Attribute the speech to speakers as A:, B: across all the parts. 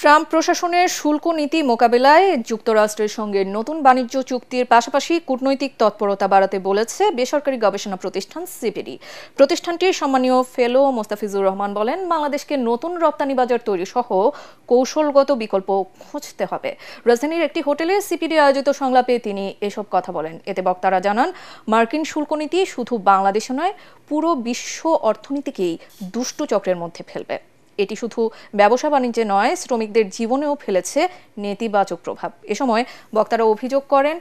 A: Trump প্রশাসনের শুল্ক নীতি মোকাবেলায় যুক্তরাষ্ট্রের সঙ্গে নতুন বাণিজ্য চুক্তির পাশাপাশি কূটনৈতিক তৎপরতা বাড়াতে বলেছে বেসরকারি গবেষণা প্রতিষ্ঠান সিপিডি। প্রতিষ্ঠানটির সম্মানীয় ফেলো মোস্তাফিজুর রহমান বলেন, বাংলাদেশকে নতুন রপ্তানি বাজার তৈরি সহ কৌশলগত বিকল্প খুঁজতে হবে। রাজধানীর একটি হোটেলে সিপিডি আয়োজিত সংলাপে তিনি এসব কথা বলেন। এতে বক্তারা জানান, মার্কিন শুল্ক নীতি শুধু বাংলাদেশে নয়, পুরো বিশ্ব অর্থনীতিকেই দুষ্টু চক্রের মধ্যে ফেলবে। এটি শুধু ব্যবসা বাণিজ্যে নয়, শ্রমিকদের জীবনেও ফেলেছে নেতিবাচক প্রভাব। এ সময় বক্তারা অভিযোগ করেন,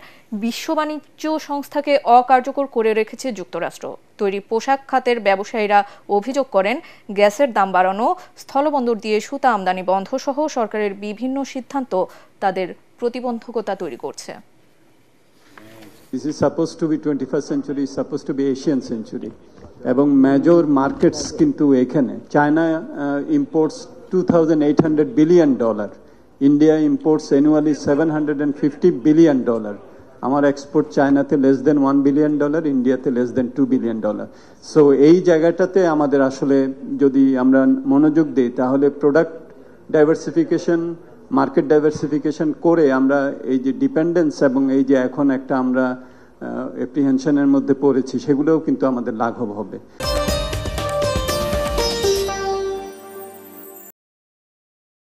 A: বিশ্ব বাণিজ্য সংস্থাকে অকার্যকর করে রেখেছে যুক্তরাষ্ট্র। তৈরি পোশাক খাতের ব্যবসায়ীরা অভিযোগ করেন, গ্যাসের দাম বাড়ানো, স্থলবন্দর দিয়ে সুতা আমদানি বন্ধ সহ সরকারের বিভিন্ন সিদ্ধান্ত তাদের প্রতিবন্ধকতা তৈরি করছে।
B: This is supposed to be 21st century, supposed to be Asian century. এবং মেজর মার্কেটস কিন্তু এখানে China imports $2,800 billion, India imports annually $750 billion. আমার এক্সপোর্ট চায়নাতে লেস দেন $1 বিলিয়ন, ইন্ডিয়াতে লেস দেন $2 বিলিয়ন। সো এই জায়গাটাতে আমাদের আসলে যদি আমরা মনোযোগ দিই, তাহলে প্রোডাক্ট ডাইভার্সিফিকেশন, মার্কেট ডাইভার্সিফিকেশন করে আমরা এই যে ডিপেন্ডেন্স এবং এই যে এখন একটা আমরা অ্যাপ্রিহেনশনের মধ্যে পড়েছি, সেগুলোও কিন্তু আমাদের লাঘব হবে।